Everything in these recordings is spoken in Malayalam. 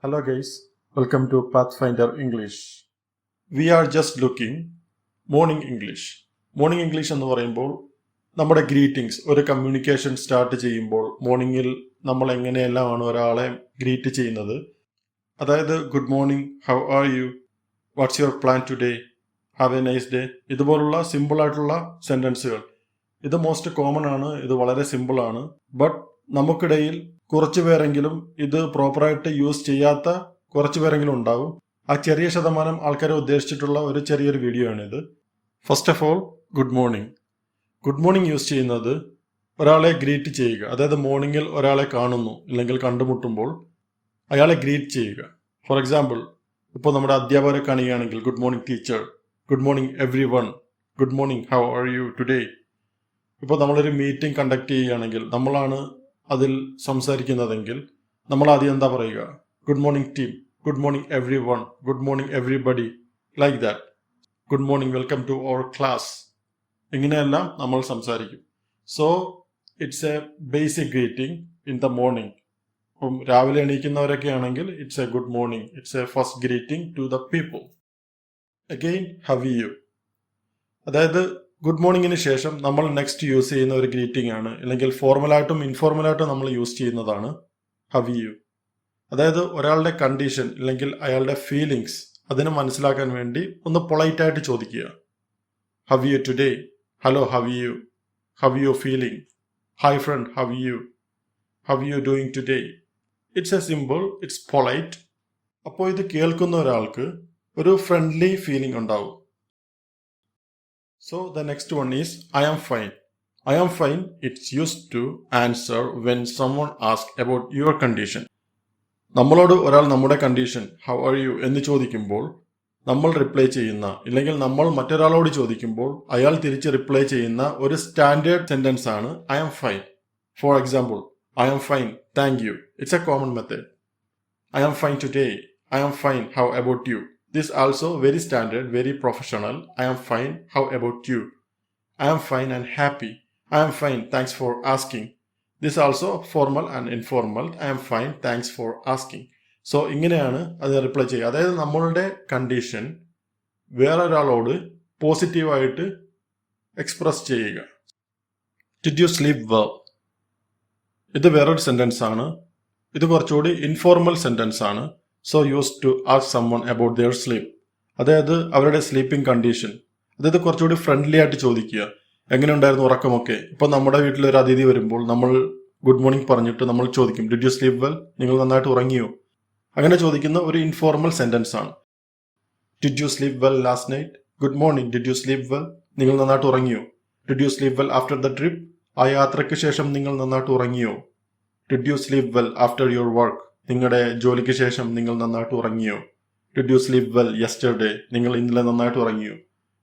Hello guys, welcome to Pathfinder English. We are just looking morning English. Morning English എന്ന് പറയുമ്പോൾ നമ്മുടെ ഗ്രീറ്റിംഗ്സ് ഒരു കമ്മ്യൂണിക്കേഷൻ സ്റ്റാർട്ട് ചെയ്യുമ്പോൾ മോർണിംഗിൽ നമ്മൾ എങ്ങനെയെല്ലാമാണ് ഒരാളെ ഗ്രീറ്റ് ചെയ്യുന്നത്. അതായത് good morning, how are you, what's your plan today, have A nice day, ഇതുപോലുള്ള സിമ്പിളായിട്ടുള്ള സെൻറ്റൻസുകൾ. ഇത് മോസ്റ്റ് കോമൺ ആണ്, ഇത് വളരെ സിമ്പിളാണ്. ബട്ട് നമുക്കിടയിൽ കുറച്ചു പേരെങ്കിലും ഇത് പ്രോപ്പറായിട്ട് യൂസ് ചെയ്യാത്ത കുറച്ചു പേരെങ്കിലും ഉണ്ടാവും. ആ ചെറിയ ശതമാനം ആൾക്കാരെ ഉദ്ദേശിച്ചിട്ടുള്ള ഒരു ചെറിയൊരു വീഡിയോ ആണിത്. First of all, good morning. Good morning use ചെയ്യുന്നത് ഒരാളെ ഗ്രീറ്റ് ചെയ്യുക. അതായത് മോർണിംഗിൽ ഒരാളെ കാണുന്നു അല്ലെങ്കിൽ കണ്ടുമുട്ടുമ്പോൾ അയാളെ ഗ്രീറ്റ് ചെയ്യുക. ഫോർ എക്സാമ്പിൾ, ഇപ്പോൾ നമ്മുടെ അധ്യാപകരെ കാണുകയാണെങ്കിൽ good morning teacher, good morning everyone, good morning how are you today. ഇപ്പോൾ നമ്മളൊരു മീറ്റിംഗ് കണ്ടക്ട് ചെയ്യുകയാണെങ്കിൽ നമ്മളാണ് അതിൽ സംസാരിക്കുന്നതെങ്കിൽ നമ്മൾ ആദ്യം എന്താ പറയുക? Good morning team, good morning everyone, good morning everybody, like that. Good morning, welcome to our class. ഇങ്ങനെയെല്ലാം നമ്മൾ സംസാരിക്കും. So it's a basic greeting in the morning. ഇപ്പം രാവിലെ എണീക്കുന്നവരൊക്കെ ആണെങ്കിൽ it's a good morning, it's a first greeting to the people. Again, how you. അതായത് ഗുഡ് മോർണിംഗിന് ശേഷം നമ്മൾ നെക്സ്റ്റ് യൂസ് ചെയ്യുന്ന ഒരു ഗ്രീറ്റിംഗ് ആണ്, അല്ലെങ്കിൽ ഫോർമലായിട്ടും ഇൻഫോർമലായിട്ടും നമ്മൾ യൂസ് ചെയ്യുന്നതാണ് ഹവ് യു. അതായത് ഒരാളുടെ കണ്ടീഷൻ അല്ലെങ്കിൽ അയാളുടെ ഫീലിങ്സ് അതിനെ മനസ്സിലാക്കാൻ വേണ്ടി ഒന്ന് പൊളൈറ്റായിട്ട് ചോദിക്കുക. How you today, hello how you, how you feeling, hi friend how you doing today. It's a simple, it's polite. അപ്പോൾ ഇത് കേൾക്കുന്ന ഒരാൾക്ക് ഒരു ഫ്രണ്ട്ലി ഫീലിംഗ് ഉണ്ടാവും. So the next one is I am fine. I am fine, it's used to answer when someone asks about your condition. നമ്മളോട് ഒരാൾ നമ്മുടെ കണ്ടീഷൻ ഹൗ ആർ യു എന്ന് ചോദിക്കുമ്പോൾ നമ്മൾ റിപ്ലൈ ചെയ്യുന്ന, ഇല്ലെങ്കിൽ നമ്മൾ മറ്റൊരാളോട് ചോദിക്കുമ്പോൾ അയാൾ തിരിച്ച് റിപ്ലൈ ചെയ്യുന്ന ഒരു സ്റ്റാൻഡേർഡ് സെന്റൻസ് ആണ് I am fine. For example, I am fine, thank you. It's a common method. I am fine today, I am fine, how about you. This also very standard, very professional. I am fine, how about you? I am fine and happy. I am fine, thanks for asking. This also formal and informal. I am fine, thanks for asking. So ഇങ്ങനെയാണ് അത് റിപ്ലൈ ചെയ്യുക. അതായത് നമ്മളുടെ കണ്ടീഷൻ വേറൊരാളോട് പോസിറ്റീവായിട്ട് എക്സ്പ്രസ് ചെയ്യുക. Did you sleep well? ഇത് വേറൊരു സെന്റൻസ് ആണ്. ഇത് കുറച്ചുകൂടി ഇൻഫോർമൽ സെന്റൻസ് ആണ്. So use to ask someone about their sleep. അതായത് അവരുടെ സ്ലീപ്പിംഗ് കണ്ടീഷൻ. അതായത് കുറച്ചുകൂടി ഫ്രണ്ട്ലി ആയിട്ട് ചോദിക്കുക, എങ്ങനെ ഉണ്ടായിരുന്നു ഉറക്കമൊക്കെ. ഇപ്പൊ നമ്മുടെ വീട്ടിൽ ഒരു അതിഥി വരുമ്പോൾ നമ്മൾ ഗുഡ് മോർണിംഗ് പറഞ്ഞിട്ട് നമ്മൾ ചോദിക്കും ഡിഡ് യു സ്ലീപ് വെൽ, നിങ്ങൾ നന്നായിട്ട് ഉറങ്ങിയോ. അങ്ങനെ ചോദിക്കുന്ന ഒരു ഇൻഫോർമൽ സെന്റൻസ് ആണ്. Did you sleep well last night, good morning, did you sleep well, നിങ്ങൾ നന്നായിട്ട് ഉറങ്ങിയോ. Did you sleep well after the trip, ആ യാത്രയ്ക്ക് ശേഷം നിങ്ങൾ നന്നായിട്ട് ഉറങ്ങിയോ. Did you sleep well after your work, നിങ്ങളുടെ ജോലിക്ക് ശേഷം നിങ്ങൾ നന്നായിട്ട് ഉറങ്ങിയോ. Did you sleep well yesterday, നിങ്ങൾ ഇന്നലെ നന്നായിട്ട് ഉറങ്ങിയോ.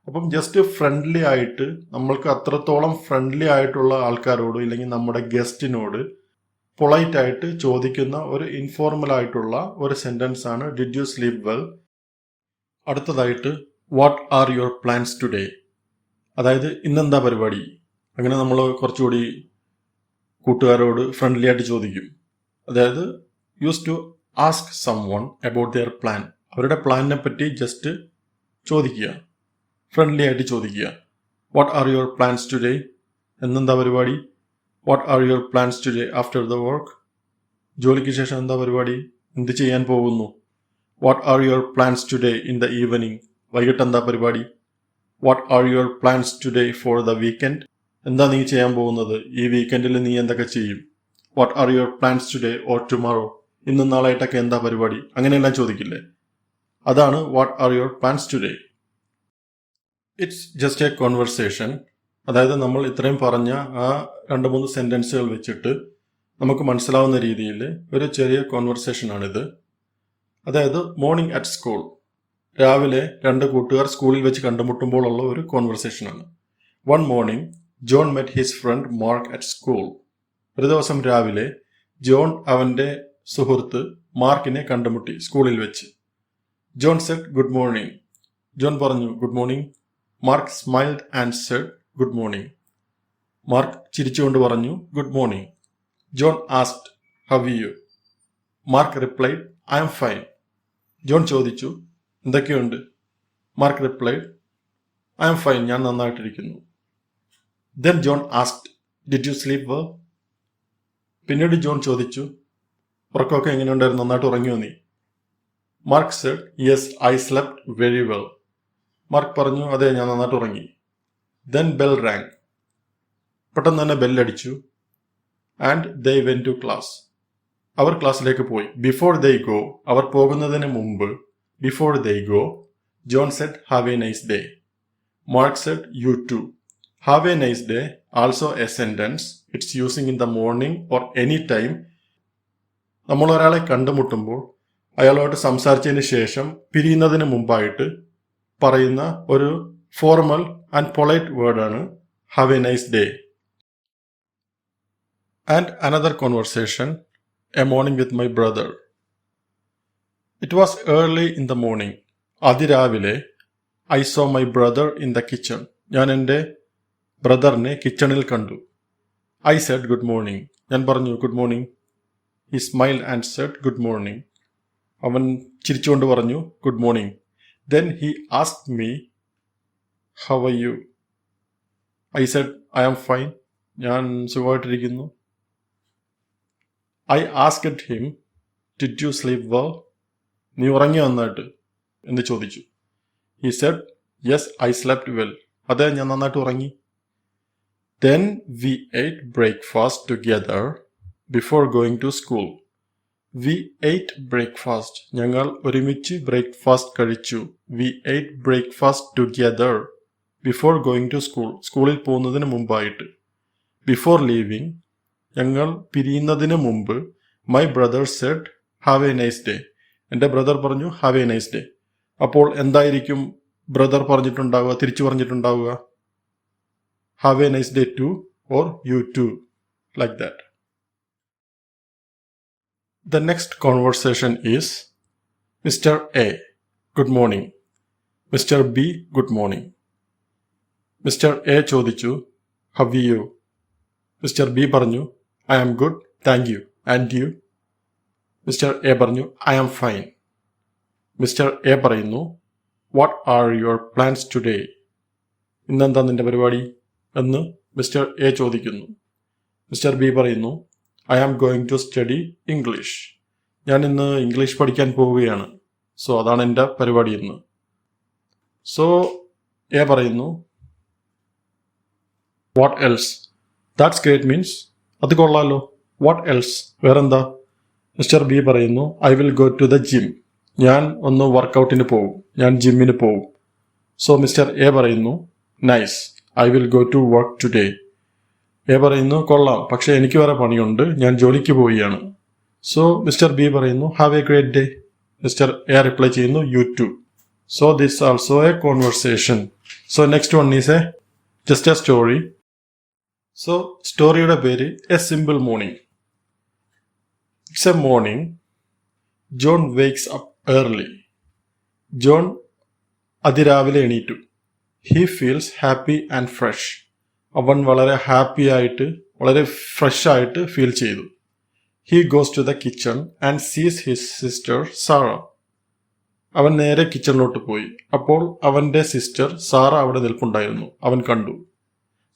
അപ്പം ജസ്റ്റ് ഫ്രണ്ട്ലി ആയിട്ട്, നമ്മൾക്ക് അത്രത്തോളം ഫ്രണ്ട്ലി ആയിട്ടുള്ള ആൾക്കാരോട് ഇല്ലെങ്കിൽ നമ്മുടെ ഗസ്റ്റിനോട് പൊളൈറ്റ് ആയിട്ട് ചോദിക്കുന്ന ഒരു ഇൻഫോർമൽ ആയിട്ടുള്ള ഒരു സെന്റൻസ് ആണ് ഡിഡ് യു സ്ലീപ് വെൽ. അടുത്തതായിട്ട് what are your plans today. അതായത് ഇന്നെന്താ പരിപാടി. അങ്ങനെ നമ്മൾ കുറച്ചുകൂടി കൂട്ടുകാരോട് ഫ്രണ്ട്ലി ആയിട്ട് ചോദിക്കും. അതായത് use to ask someone about their plan. അവരുടെ പ്ലാനിനെ പറ്റി ജസ്റ്റ് ചോദിക്കുക, ഫ്രണ്ട്ലി ആയിട്ട് ചോദിക്കുക. What are your plans today, എന്നെന്താ പരിപാടി. What are your plans today after the work, ജോലിക്ക് ശേഷം എന്താ പരിപാടി, എന്ത് ചെയ്യാൻ പോകുന്നു. What are your plans today in the evening, വൈകിട്ട് എന്താ പരിപാടി. What are your plans today for the weekend, എന്താ നീ ചെയ്യാൻ പോകുന്നത്, ഈ വീക്കെൻഡിൽ നീ എന്തൊക്കെ ചെയ്യും. What are your plans today or tomorrow, ഇന്ന് നാളായിട്ടൊക്കെ എന്താ പരിപാടി. അങ്ങനെയെല്ലാം ചോദിക്കില്ലേ, അതാണ് what are your plans today. It's just a conversation. അതായത് നമ്മൾ ഇത്രയും പറഞ്ഞ ആ 2-3 സെന്റൻസുകൾ വെച്ചിട്ട് നമുക്ക് മനസ്സിലാവുന്ന രീതിയിൽ ഒരു ചെറിയ കോൺവെർസേഷൻ ആണിത്. അതായത് മോർണിംഗ് അറ്റ് സ്കൂൾ, രാവിലെ 2 കൂട്ടുകാർ സ്കൂളിൽ വെച്ച് കണ്ടുമുട്ടുമ്പോൾ ഉള്ള ഒരു കോൺവെർസേഷനാണ്. One morning John met his friend Mark at school. ഒരു ദിവസം രാവിലെ ജോൺ അവന്റെ സുഹൃത്ത് മാർക്കിനെ കണ്ടുമുട്ടി സ്കൂളിൽ വെച്ച്. John said good morning. John പറഞ്ഞു good morning. Mark smiled and said good morning. Mark ചിരിച്ചുകൊണ്ട് പറഞ്ഞു good morning. John asked how you. Mark replied I am fine. John ചോദിച്ചു, എന്തൊക്കെയുണ്ട്? Mark replied, I am fine. ഞാൻ നന്നായിട്ടിരിക്കുന്നു. Then John asked, did you sleep well? പിന്നീട് ജോൺ ചോദിച്ചു, ഉറക്കമൊക്കെ എങ്ങനെയുണ്ടായിരുന്നു? നന്നായിട്ട് ഉറങ്ങിയോ നീ? Mark said, yes, I slept very well. Mark പറഞ്ഞു, അതെ, ഞാൻ നന്നായിട്ട് ഉറങ്ങി. Then bell rang. പെട്ടെന്ന് തന്നെ ബെല്ലടിച്ചു. And they went to class. അവർ ക്ലാസ്സിലേക്ക് പോയി. Before they go, അവർ പോകുന്നതിന് മുമ്പ്, before they go, John said, have a nice day. Mark said, you too. Have a nice day, also a sentence. It's using in the morning or any time. നമ്മൾ ഒരാളെ കണ്ടുമുട്ടുമ്പോൾ അയാളോട് സംസാരിച്ചതിന് ശേഷം പിരിയുന്നതിന് മുമ്പായിട്ട് പറയുന്ന ഒരു ഫോർമൽ ആൻഡ് പൊളൈറ്റ് വേർഡാണ് have a nice day. And another conversation, a morning with my brother. It was early in the morning. അതിരാവിലെ I saw my brother in the kitchen. ഞാൻ എൻ്റെ ബ്രദറിനെ കിച്ചണിൽ കണ്ടു. I said good morning. ഞാൻ പറഞ്ഞു good morning. He smiled and said good morning. അവൻ ചിരിച്ചുകൊണ്ട് പറഞ്ഞു good morning. Then he asked me, how are you? I said I am fine. ഞാൻ സുഖമായിട്ടിരിക്കുന്നു. I asked him, did you sleep well? നീ ഉറങ്ങിയോ നന്നായിട്ട് എന്ന് ചോദിച്ചു. He said, yes, I slept well. അതെ, ഞാൻ നന്നായിട്ട് ഉറങ്ങി. Then we ate breakfast together before going to school. We ate breakfast. ഞങ്ങൾ ഒരുമിച്ച് ബ്രേക്ക്ഫാസ്റ്റ് കഴിച്ചു. We ate breakfast together before going to school. സ്കൂളിൽ പോകുന്നതിന് മുമ്പായിട്ട്. Before leaving, ഞങ്ങൾ പിരിയുന്നതിന് മുമ്പ് my brother said, have a nice day. എൻ്റെ ബ്രദർ പറഞ്ഞു have a nice day. അപ്പോൾ എന്തായിരിക്കും ബ്രദർ പറഞ്ഞിട്ടുണ്ടാവുക, തിരിച്ചു പറഞ്ഞിട്ടുണ്ടാവുക? have a nice day too or you too, like that. The next conversation is Mr. A, good morning. Mr. B, good morning. Mr. A ചോദിച്ചു, how are you? Mr. B പറഞ്ഞു, I am good, thank you. And you? Mr. A പറഞ്ഞു, I am fine. Mr. A പറയുന്നു, what are your plans today? ഇന്നെന്താ നിന്റെ പരിപാടി എന്ന് മിസ്റ്റർ എ ചോദിക്കുന്നു. മിസ്റ്റർ ബി പറയുന്നു, I am going to study English. ഞാൻ ഇന്ന് ഇംഗ്ലീഷ് പഠിക്കാൻ പോവുകയാണ്. സോ അതാണ് എൻ്റെ പരിപാടി ഇന്ന്. സോ എ പറയുന്നു, what else? That's great means അത് കൊള്ളാലോ. What else? വേറെന്താ? മിസ്റ്റർ ബി പറയുന്നു, I will go to the gym. ഞാൻ ഒന്ന് വർക്കൗട്ടിന് പോവും. ഞാൻ ജിമ്മിന് പോവും. സോ മിസ്റ്റർ എ പറയുന്നു, nice. I will go to work today. A പറയുന്നു, കൊള്ളാം, പക്ഷെ എനിക്ക് വേറെ പണിയുണ്ട്, ഞാൻ ജോലിക്ക് പോവുകയാണ്. സോ മിസ്റ്റർ ബി പറയുന്നു, have a great day. Mister A reply ചെയ്യുന്നു, you too. So this is also a conversation. So next one is just a story. So സ്റ്റോറിയുടെ പേര് A Simple Morning. It's a morning. John wakes up early. John അതിരാവിലെ എണീറ്റു. He feels happy and fresh. അവൻ വളരെ ഹാപ്പി ആയിട്ട്, വളരെ ഫ്രഷ് ആയിട്ട് ഫീൽ ചെയ്തു. He goes to the kitchen and sees his sister Sarah. അവൻ നേരെ കിച്ചണിലോട്ട് പോയി. അപ്പോൾ അവൻ്റെ സിസ്റ്റർ സാറ അവിടെ നിൽപ്പുണ്ടായിരുന്നു. അവൻ കണ്ടു.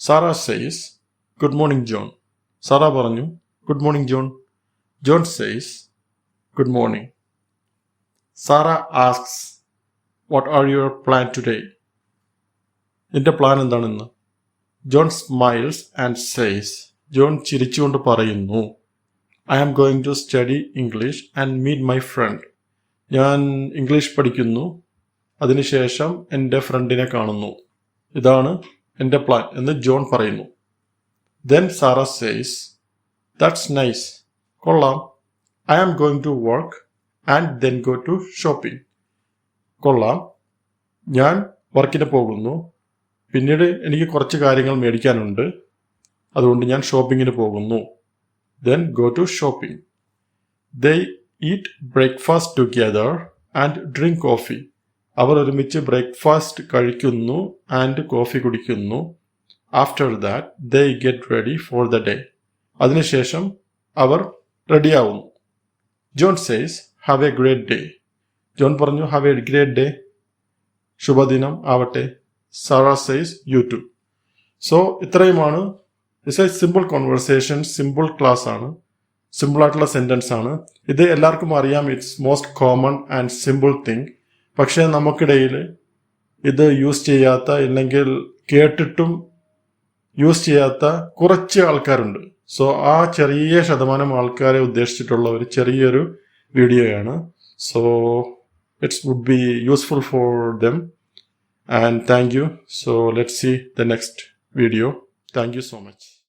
Sarah says, good morning John. Sara പറഞ്ഞു, good morning John. John says, good morning. Sarah asks, what are your plan today? നിന്റെ പ്ലാൻ എന്താണെന്ന്? John smiles and says, John ചിരിച്ചുകൊണ്ട് പറയുന്നു, I am going to study English and meet my friend. ഞാൻ ഇംഗ്ലീഷ് പഠിക്കുന്നു, അതിനുശേഷം എൻ്റെ ഫ്രണ്ടിനെ കാണുന്നു. ഇതാണ് എൻ്റെ പ്ലാൻ എന്ന് ജോൺ പറയുന്നു. Then Sarah says, that's nice. കൊള്ളാം. I am going to work and then go to shopping. കൊള്ളാം. ഞാൻ വർക്കിന് പോകുന്നു, പിന്നീട് എനിക്ക് കുറച്ച് കാര്യങ്ങൾ മേടിക്കാനുണ്ട്, അതുകൊണ്ട് ഞാൻ ഷോപ്പിങ്ങിന് പോകുന്നു. Then go to shopping. They eat breakfast together and drink coffee. അവർ ഒരുമിച്ച് ബ്രേക്ക്ഫാസ്റ്റ് കഴിക്കുന്നു ആൻഡ് കോഫി കുടിക്കുന്നു. After that, they get ready for the day. അതിനുശേഷം അവർ റെഡിയാവുന്നു. John says, have a great day. John പറഞ്ഞു ഹാവ് എ ഗ്രേറ്റ് ഡേ, ശുഭദിനം ആവട്ടെ. Sarah says you too. So ഇത്രയുമാണ്. It's a simple conversation, simple class ആണ്, സിമ്പിൾ ആയിട്ടുള്ള സെന്റൻസ് ആണ്. ഇത് എല്ലാവർക്കും അറിയാം, it's most common and simple thing. പക്ഷേ നമുക്കിടയിൽ ഇത് യൂസ് ചെയ്യാത്ത, ഇല്ലെങ്കിൽ കേട്ടിട്ടും യൂസ് ചെയ്യാത്ത കുറച്ച് ആൾക്കാരുണ്ട്. സോ ആ ചെറിയ ശതമാനം ആൾക്കാരെ ഉദ്ദേശിച്ചിട്ടുള്ള ഒരു ചെറിയൊരു വീഡിയോയാണ്. So it's would be useful for them. And thank you. So let's see the next video. Thank you so much.